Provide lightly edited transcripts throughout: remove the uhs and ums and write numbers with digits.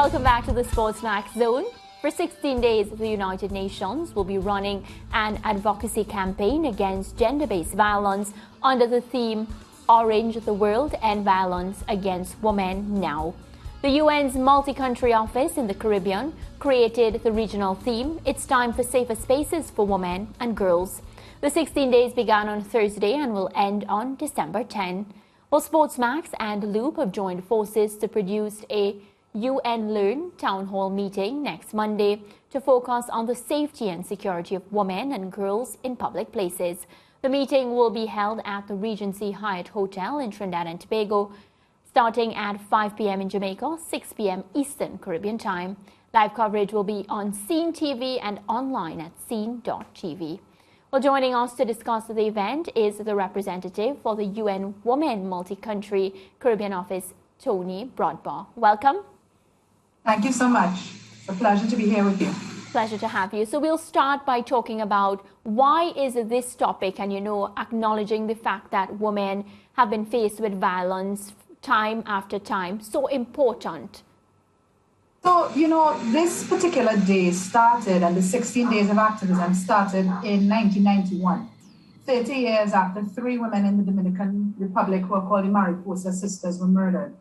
Welcome back to the SportsMax Zone. For 16 days, the United Nations will be running an advocacy campaign against gender-based violence under the theme Orange the World End Violence Against Women Now. The UN's multi-country office in the Caribbean created the regional theme, It's Time for Safer Spaces for Women and Girls. The 16 days began on Thursday and will end on December 10. Well, SportsMax and Loop have joined forces to produce a Unlearn Town Hall Meeting next Monday to focus on the safety and security of women and girls in public places. The meeting will be held at the Regency Hyatt Hotel in Trinidad and Tobago, starting at 5 p.m. in Jamaica, 6 p.m. Eastern Caribbean time. Live coverage will be on Scene TV and online at scene.tv. Well, joining us to discuss the event is the representative for the UN Women Multi-Country Caribbean Office, Tonni Brodber. Welcome. Thank you so much. It's a pleasure to be here with you. Pleasure to have you. So we'll start by talking about why is this topic and, acknowledging the fact that women have been faced with violence time after time so important? So, this particular day started, and the 16 days of activism started in 1991, 30 years after 3 women in the Dominican Republic who are called the Mariposa Sisters were murdered.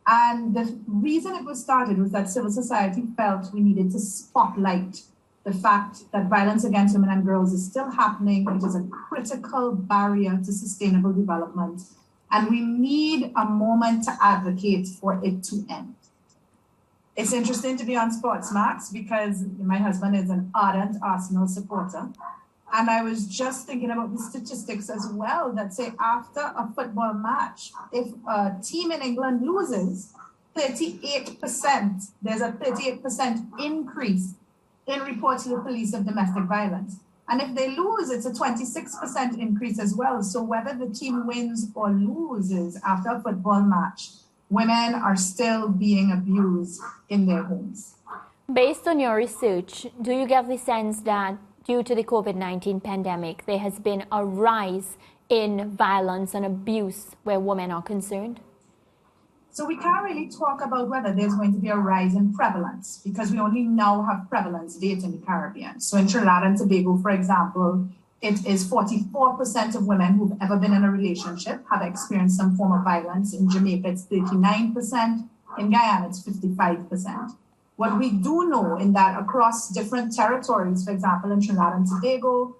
And the reason it was started was that civil society felt we needed to spotlight the fact that violence against women and girls is still happening. It is a critical barrier to sustainable development. And we need a moment to advocate for it to end. It's interesting to be on SportsMax because my husband is an ardent Arsenal supporter. And I was just thinking about the statistics as well that say after a football match, if a team in England loses, 38%, there's a 38% increase in reports to the police of domestic violence. And if they lose, it's a 26% increase as well. So whether the team wins or loses after a football match, women are still being abused in their homes. Based on your research, do you get the sense that due to the COVID-19 pandemic, there has been a rise in violence and abuse where women are concerned? So we can't really talk about whether there's going to be a rise in prevalence because we only now have prevalence data in the Caribbean. So in Trinidad and Tobago, for example, it is 44% of women who've ever been in a relationship have experienced some form of violence. In Jamaica, it's 39%. In Guyana, it's 55%. What we do know in that across different territories, for example, in Trinidad and Tobago,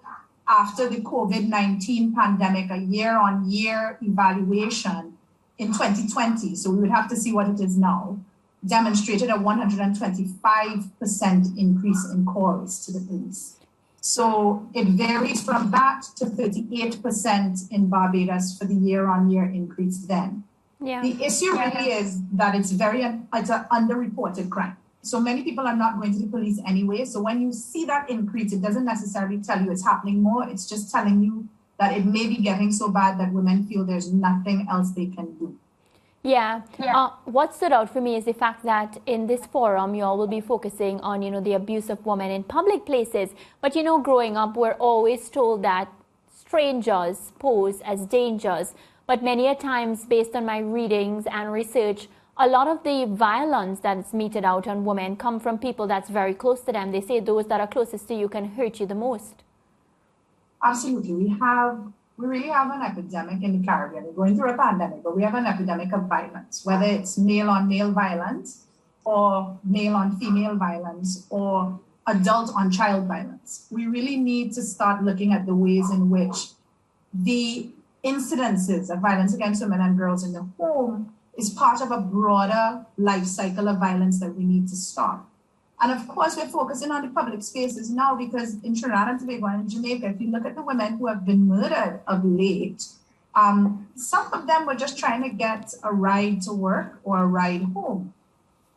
after the COVID-19 pandemic, a year-on-year evaluation in 2020, so we would have to see what it is now, demonstrated a 125% increase in calls to the police. So it varies from that to 38% in Barbados for the year-on-year increase then. Yeah. The issue really is that it's an underreported crime. So many people are not going to the police anyway. So when you see that increase, it doesn't necessarily tell you it's happening more. It's just telling you that it may be getting so bad that women feel there's nothing else they can do. Yeah. What stood out for me is the fact that in this forum, you all will be focusing on, the abuse of women in public places. But, growing up, we're always told that strangers pose as dangers. But many a times, based on my readings and research, a lot of the violence that's meted out on women come from people that's very close to them. They say those that are closest to you can hurt you the most. Absolutely. We really have an epidemic in the Caribbean. We're going through a pandemic, but we have an epidemic of violence, whether it's male-on-male violence or male-on-female violence or adult-on-child violence. We really need to start looking at the ways in which the incidences of violence against women and girls in the home is part of a broader life cycle of violence that we need to stop. And of course, we're focusing on the public spaces now because in Trinidad and Tobago and in Jamaica, if you look at the women who have been murdered of late, some of them were just trying to get a ride to work or a ride home.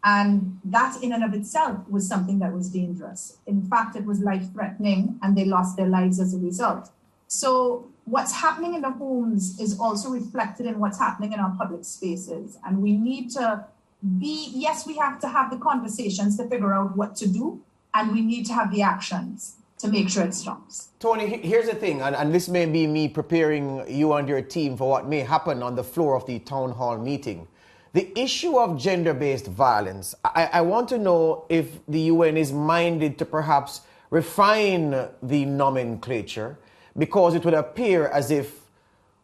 And that in and of itself was something that was dangerous. In fact, it was life-threatening and they lost their lives as a result. So what's happening in the homes is also reflected in what's happening in our public spaces. And we need to we have to have the conversations to figure out what to do, and we need to have the actions to make sure it stops. Tonni, here's the thing, and this may be me preparing you and your team for what may happen on the floor of the town hall meeting. The issue of gender-based violence, I want to know if the UN is minded to perhaps refine the nomenclature, because it would appear as if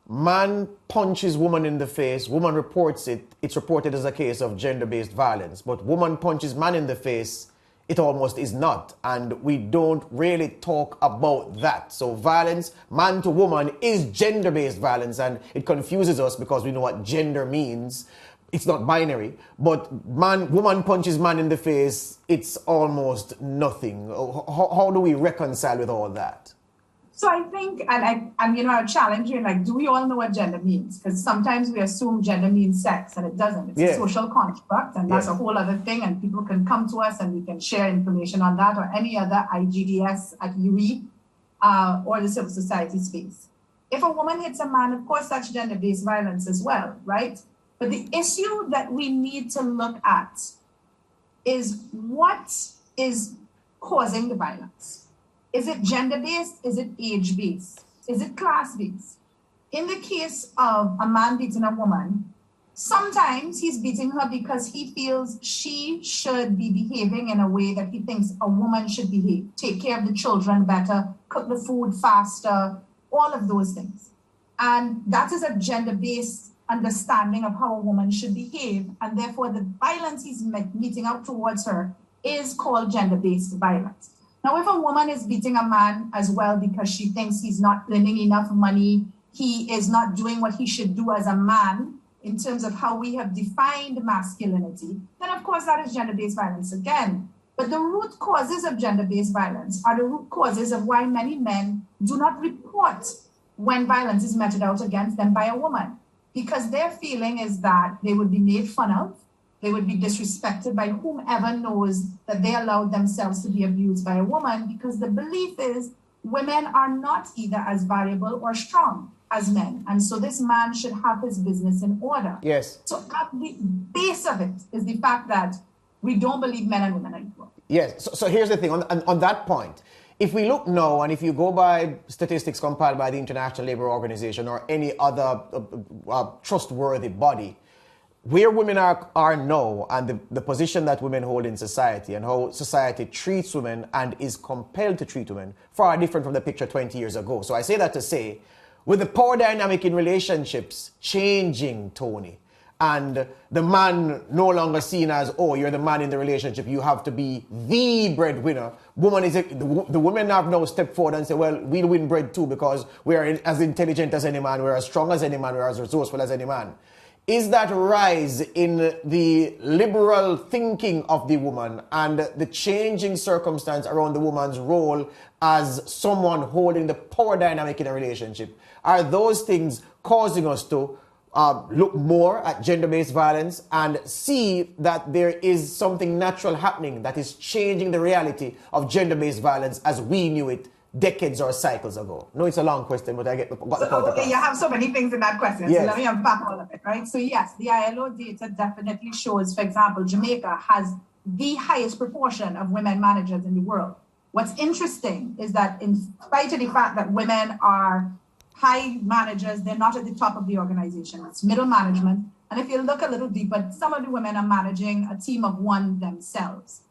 man punches woman in the face, woman reports it, it's reported as a case of gender-based violence. But woman punches man in the face, it almost is not. And we don't really talk about that. So violence, man to woman, is gender-based violence, and it confuses us because we know what gender means. It's not binary. But woman punches man in the face, it's almost nothing. How do we reconcile with all that? So I think, and I'll challenge you, like, do we all know what gender means? Because sometimes we assume gender means sex, and it doesn't. It's a social construct, and that's a whole other thing, and people can come to us and we can share information on that, or any other IGDS at UE or the civil society space. If a woman hits a man, of course, that's gender-based violence as well, right? But the issue that we need to look at is what is causing the violence. Is it gender-based? Is it age-based? Is it class-based? In the case of a man beating a woman, sometimes he's beating her because he feels she should be behaving in a way that he thinks a woman should behave. Take care of the children better, cook the food faster, all of those things. And that is a gender-based understanding of how a woman should behave. And therefore, the violence he's meting out towards her is called gender-based violence. Now, if a woman is beating a man as well because she thinks he's not earning enough money, he is not doing what he should do as a man in terms of how we have defined masculinity, then of course that is gender-based violence again. But the root causes of gender-based violence are the root causes of why many men do not report when violence is meted out against them by a woman, because their feeling is that they would be made fun of, they would be disrespected by whomever knows that they allowed themselves to be abused by a woman, because the belief is women are not either as valuable or strong as men. And so this man should have his business in order. Yes. So at the base of it is the fact that we don't believe men and women are equal. Yes. So here's the thing on that point. If we look now, and if you go by statistics compiled by the International Labour Organization or any other trustworthy body, where women are now and the position that women hold in society and how society treats women and is compelled to treat women far different from the picture 20 years ago. So I say that to say, with the power dynamic in relationships changing, Tony, and the man no longer seen as, oh, you're the man in the relationship, you have to be the breadwinner. The women have now stepped forward and said, well, we'll win bread too because we are as intelligent as any man, we're as strong as any man, we're as resourceful as any man. Is that rise in the liberal thinking of the woman and the changing circumstance around the woman's role as someone holding the power dynamic in a relationship, are those things causing us to look more at gender-based violence and see that there is something natural happening that is changing the reality of gender-based violence as we knew it decades or cycles ago? No, it's a long question, but I got the point across. You have so many things in that question, yes. So let me unpack all of it, right? So yes, the ILO data definitely shows, for example, Jamaica has the highest proportion of women managers in the world. What's interesting is that in spite of the fact that women are high managers, they're not at the top of the organization. It's middle management. And if you look a little deeper, some of the women are managing a team of one themselves.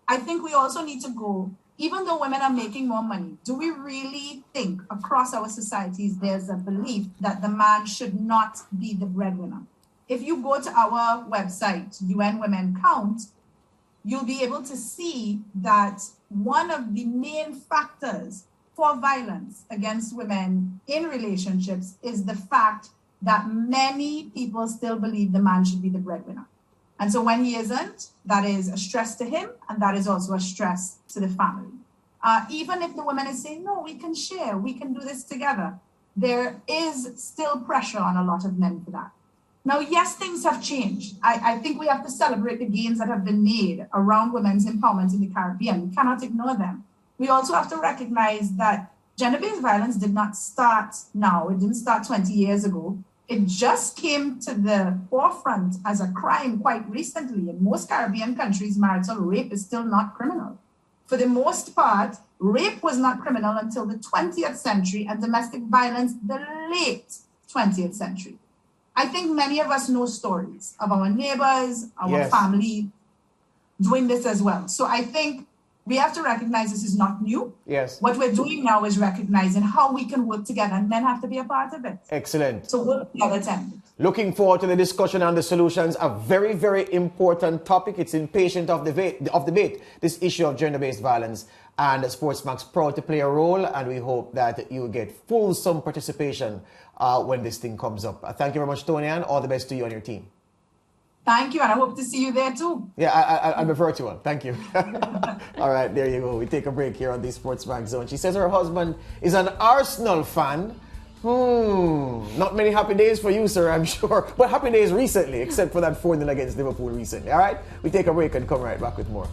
I think we also need to go, even though women are making more money, do we really think across our societies there's a belief that the man should not be the breadwinner? If you go to our website, UN Women Count, you'll be able to see that one of the main factors for violence against women in relationships is the fact that many people still believe the man should be the breadwinner. And so when he isn't, that is a stress to him, and that is also a stress to the family. Even if the woman is saying, no, we can share, we can do this together, there is still pressure on a lot of men for that. Now, yes, things have changed. I think we have to celebrate the gains that have been made around women's empowerment in the Caribbean. We cannot ignore them. We also have to recognize that gender-based violence did not start now. It didn't start 20 years ago. It just came to the forefront as a crime quite recently. In most Caribbean countries, marital rape is still not criminal. For the most part, rape was not criminal until the 20th century and domestic violence the late 20th century. I think many of us know stories of our neighbors, our Yes. family doing this as well. So I think we have to recognize this is not new. Yes. What we're doing now is recognizing how we can work together, and men have to be a part of it. Excellent. So work together to end it. Looking forward to the discussion on the solutions. A very, very important topic. It's impatient of debate, this issue of gender-based violence. And SportsMax proud to play a role, and we hope that you will get fulsome participation when this thing comes up. Thank you very much, Tonni, and all the best to you and your team. Thank you, and I hope to see you there too. Yeah, I'll be virtual. Thank you. All right, there you go. We take a break here on the SportsMax Zone. She says her husband is an Arsenal fan. Not many happy days for you, sir, I'm sure. But happy days recently, except for that 4-0 against Liverpool recently. All right, we take a break and come right back with more.